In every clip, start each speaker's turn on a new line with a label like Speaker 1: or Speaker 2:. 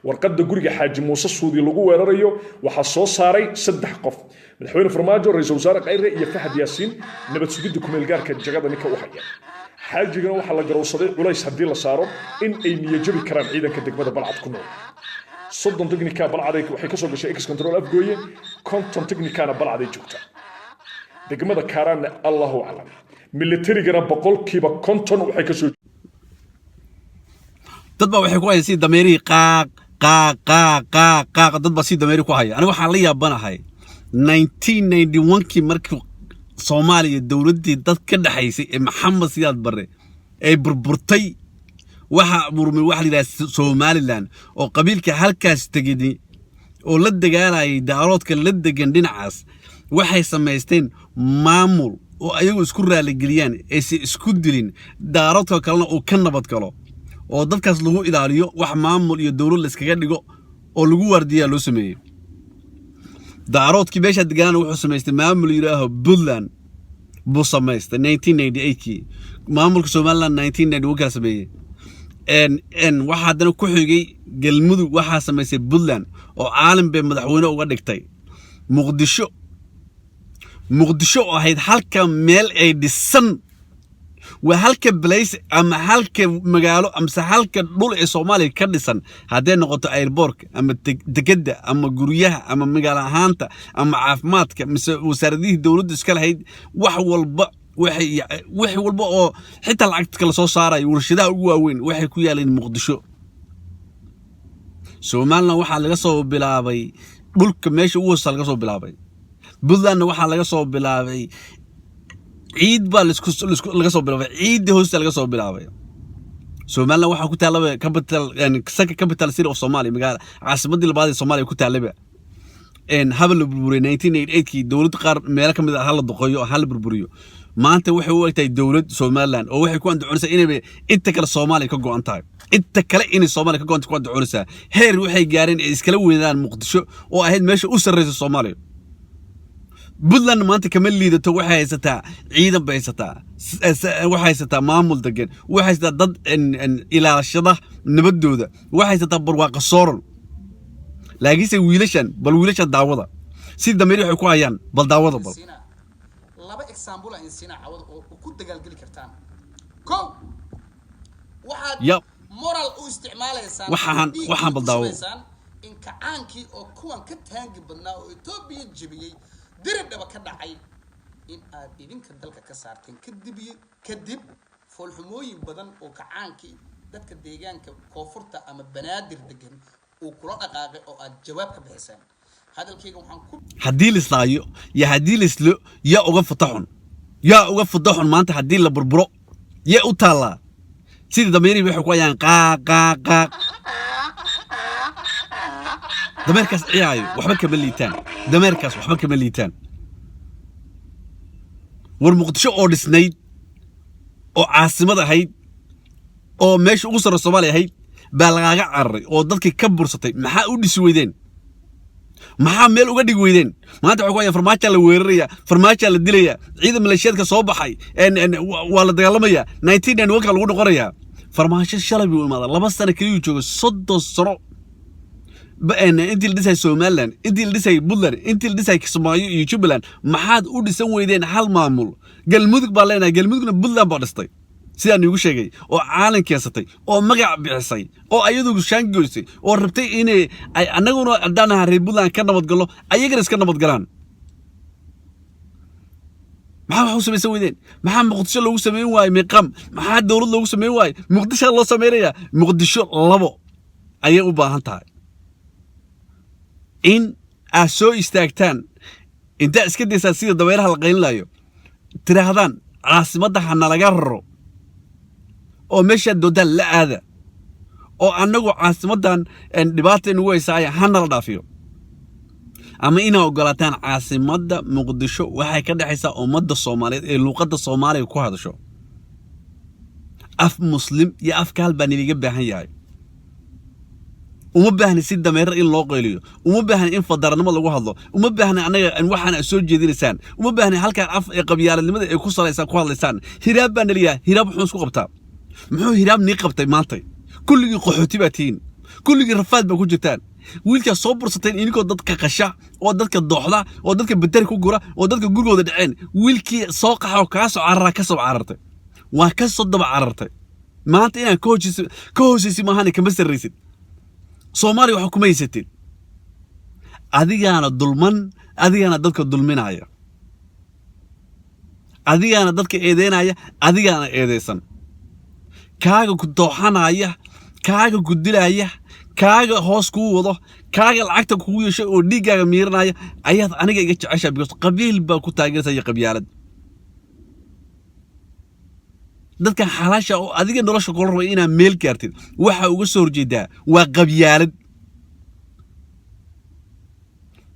Speaker 1: warqadda guriga xaaji muuse suudi lagu weerarayo waxaa soo saaray 3 qof madaxweyne farmaajo ra'iisul wasaare khayre iyo fahad yaasiin nabad sugidda kumeel gaarka jagada ninka u haya xaajigana waxaa la garowsaday culays haddii la saaro in ay niyajabi karaan ciidanka degmada balcad ku nool 30 teknika balcaday waxay ka soo gashay ex control afgooye 50 teknikana balcaday joogta degmada kaaraan Allahu a'lam militarigana boqolkiiba 50 waxay ka soo
Speaker 2: dad ba waxay ku hayeen si dameeri qaaq dad ba si dameeri ku haya aniga waxaan la yaabanahay 1991kii markii Soomaaliya dawladii dad ka dhaxaysay ee Maxamed Siyaad Barre ay burburtay waxa burmay wax la Somaliland oo qabiilka halkaas tagay oo la dagaalayay daaroodka la degan dhinacaas waxay sameysteen maamul oo ayagu isku raali galiyaan ee si isku dilin daaroodka kalena oo ka nabad galo oo dadkaas lagu ilaaliyo wax maamul iyo dawlad la iskaga dhigo oo lagu wardiyaa loo sameeyay daaroodkii meesha degaan wuxuu sameystay maamul yiraaho Puntland buu sameystay 1998kii maamulka Somaliland 1991 ka sameeyay waxa hadana ku xigay galmudug waxa sameysay Puntland oo caalam bay madaxweyne uga dhigtay muqdisho oo ahayd halka meel ay dhisan wa halka place ama halka magaalo amse halka dhul ee Soomaaliya ka dhisan haday noqoto airport ama degada ama guryaha ama magaalo ahaanta ama caafimaadka mise wasaaradihii dawladda iska lahayd wax walba oo xitaa lacagta kala soo saaray warshadaha ugu waaweyn waxay ku yaaleen Muqdisho Soomaaliland waxa laga soo bilaabay dhulka meesha ugu hoos laga soo bilaabay Puntland waxa laga soo bilaabay ciid baa laga soo bilaabay ciid hoosta laga soo bilaabay Soomaaliland waxa ku taalaba capital city of Somalia magaala caasimadii labaad ee Soomaaliya ku taalaba habal la burburay 1988kii dawlad qaar meel kamid ah la duqeeyo hal burburiyo maanta waxay u egtay dawlad Soomaaliland oo waxay ku andacoonaysaa inay inta kale Soomaaliya ka go'an tahay inta kale inay Soomaaliya ka go'an ku andacoonaysaa heer waxay gaareen iskala weynaan Muqdisho oo ahayd meesha u sarreeyay Soomaaliya Puntland maanta kama liidato waxay haysataa ciidan bay haysataa waxay haysataa maamul degan waxay haysataa dad ilaashada nabadooda waxay haysataa barwaaqo sooran laakiin wiilashan daawada si dameeri waxay ku hayaan bal daawada bal
Speaker 3: laba example aan sina cawada oo ku dagaalgali kartaan ko waxaad moral u isticmaalaysan
Speaker 2: waxaan bal daawo
Speaker 3: in kacaankii oo kuwan ka taangi badnaa oo Ethiopia jabiyay diridaba ka dhacay in aad idinka dalka ka saarteen kadib foolxumooyin badan oo kacaankii dadka deegaanka koonfurta ama banaadir degan oo kula dhaqaaqay oo aad jawaab ka bixiseen hadalkayga waxaan ku
Speaker 2: hadii la islaayo ya hadii la islo ya uga fataxun maanta hadii la burburo ya u taala sida dameeri waxay ku hayaan qaaq dameerkaas ciyaayo waxba kama liitaan war Muqdisho oo dhisnayd oo caasimad ahayd oo meesha ugu sarreeyay Soomaaliya ahayd baa lagaga cararay oo dadkii ka bursatay maxaa u dhisi weydeen maxaa meel uga dhig weydeen maanta waxa ku hayaan farmaajo la weeraraya farmaajo la dilaya ciidan maleeshiyadka soo baxay waa la dagaalamaya 1991 ka lagu noqonayaa farmaajo shalay buu imaaday 2 sano kaliya joogo 30 sano intii la dhisay Somaliland intii la dhisay Puntland intii la dhisay Kismaayo iyo Jubaland maxaad u dhisan weydeen hal maamul galmudug baa leenahay galmudugna Puntland baa dhistay sidaan ugu sheegay oo caalan keensatay oo magac bixisay oo ayadu shaangoysay oo rabtay inay anaguna adanaha reer Puntland ka nabad galo ayagana iska nabad galaan maxaa wax u sameeyay weydeen maxaa Muqdisho loogu sameeyay waay miqam maxaa dawlad loogu sameeyay waay Muqdisho loo sameeyaa Muqdisho labo ayay u baahan tahay in aso istaagtaan inta iska deysaan sida dameeraha la qaylinayo tiraahdaan caasimadda hana laga raro oo meesha doodan la aada oo anagu caasimadan dhibaato inagu haysaaya hana la dhaafiyo ama ina ogolaataan caasimadda Muqdisho waxay ka dhaxaysaa ummadda Soomaaliyeed ee luqadda Soomaaliga ku hadasho af muslim iyo af kaal baan idiga baahan yahay uma baahna si dameer in loo qeyliyo uma baahna in fadarnimo lagu hadlo uma baahna anaga waxaan soo jeedinaysan uma baahna halka af ee qabyaaladnimada ay ku salaysan ku hadlaysan hiraab baan leeyahay hiraab wuxuu isku qabtaa muxuu hiraab ni qabtay maanta kulligii qaxooti baatiin kulligii rafaad baa ku jirtaan wiilkaa soo bursateen idinkoo dadka qasha oo dadka dooxda oo dadka batari ku gura oo dadka gurigooda dhaceen wiilkii soo qaxa oo kaa soo carara ka soo carartay waa ka soo daba carartay maanta inaan ka hoosaysi maahan kama sarraysid Soomaaliya waxa kuma haysateen adigaana dulman adigaana dadka dulminaya adigaana dadka eedeynaya adigaana eedeysan kaaga ku dooxanaya kaaga ku dilaya kaaga hoos ku wado kaaga lacagta kugu yeeshay oo dhiigaaga miiranaya ayaad aniga iga jeceshaa because qabiil baa ku taageeraya qabyaalad dadka xalaasha oo adiga nolosha kula rabo inaad meel gaartid waxa uga soo horjeedaa waa qabyaalad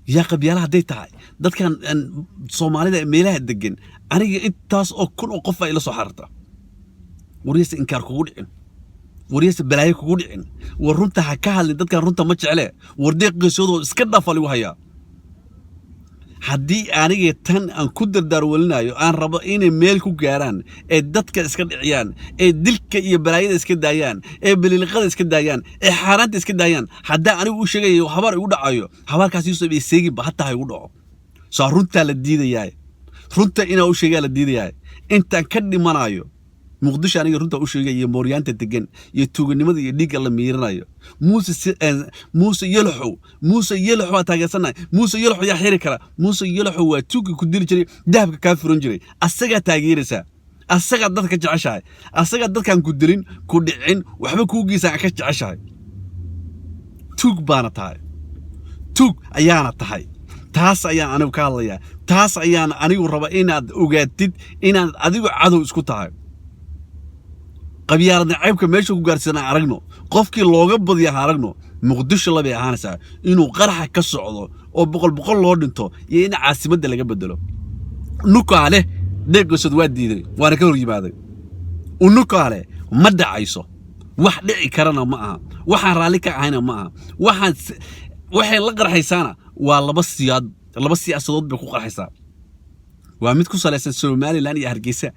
Speaker 2: يا قبيلة هديتها ده كان صومالي ده ميلها الدجن أنا إنتاس أو كل قفة إلى صحرته وريس إنكار كودعن وريس بلاي كودعن ورنت حكاها اللي ده كان رنت ماتش عليه ورديق جسوده سكدنا فلو هيا haddii aniga tan aan ku dardaarwalinayo aan rabo inay meel ku gaaraan ee dadka iska dhiciyaan ee dilka iyo balaayada iska daayaan ee biliqada iska daayaan ee xaaraanta iska daayaan hadda anigu u sheegayo habar igu dhacayo habarkaas Yuusuf ay seegi ba hatta igu dhaco soo runta la diidayaa runta inaa u sheegaa la diidayaa inta ka dhimanayo muqdisho aniga runta u sheegayo mooryaanta degan iyo tuuganimada iyo dhiigga la miiranayo Muuse Yelxo taageersanay Muuse Yelxo yaa xiri kara Muuse Yelxo waa tuugi ku dili jiray dahabka ka furan jiray asaga taageeraysa asaga dadka jeceshahay asaga dadkan ku dilin ku dhicin waxba ku geeysan ka jeceshahay tuug baana tahay tuug ayaana tahay taas ayaan anigu ka hadlayaa taas ayaan anigu raba inaad ogaatid inaad adigu cadow isku tahay qabyaalada ceebka meesha ku gaarsiinaa aragno qofkii looga badiyaa aragno muqdisho labay ahaanaysaa inuu qaraxa ka socdo oo boqol loo dhinto iyo in caasimadda laga bedelo nukaale deeqsad waa diiday waana ka hor yimaaday nukaale ma dhacayso wax dhici karana ma aha waxaan raali ka ahayna ma aha waxay la qarxaysaana waa laba siyaasadood bay ku qarxaysaa waa mid ku salaysan Soomaaliland iyo Hargeysa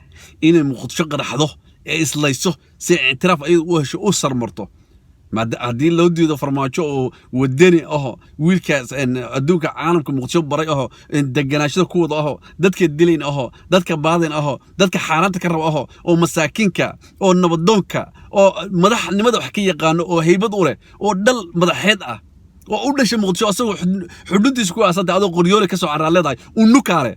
Speaker 2: inay muqdisho qaraxdo ee islayso si اعتراف ay u hesho u sarmarto haddii loo diido farmaajo oo wadani wiilkaas adduunka caalamka muqdisho baray deganaashada ku wada dadka dilayn dadka baadin dadka xaaraanta ka rabo oo masaakiinka oo nabadoonka oo madaxnimada wax ka yaqaan oo haybad u leh oo dal madaxeed ah oo u dhashay muqdisho asagoo xuduudiisa ku aasanta adoo qoryoole ka soo carraaleedahay unukaale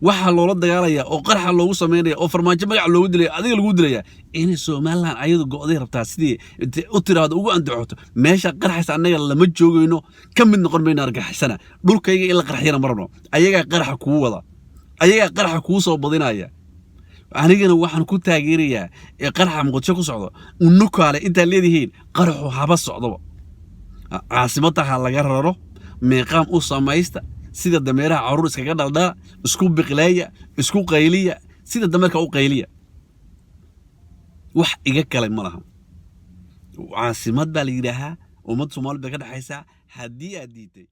Speaker 2: waxa loola dagaalaya oo qarxa loogu sameeynaya oo farmaajo magac loogu dilay adiga lagu dilaya in Soomaaliland ayadu go'day rabtaa sidii u tiraado ugu andaxoto meesha qarxaysa anaga lama joogayno kamid noqon mayna argaxisana dhulkayga in la qarxiyana marno ayaga qarxa kugu wada ayaga qarxa kugu soo badinaya anigana waxaan ku taageerayaa ee qarxa muqdisho ku socdo unukaale inta leedihiin qarxu haba socdo caasimada laga raro meeqaam u samaysta sida dameeraha caruur iskaga dhaldhaa isku biqleeya isku qayliya sida dameerka u qayliya wax iga kale ma laha caasimad baa la yiraahaa ummad Soomaali bay ka dhaxaysaa haddii aad diiday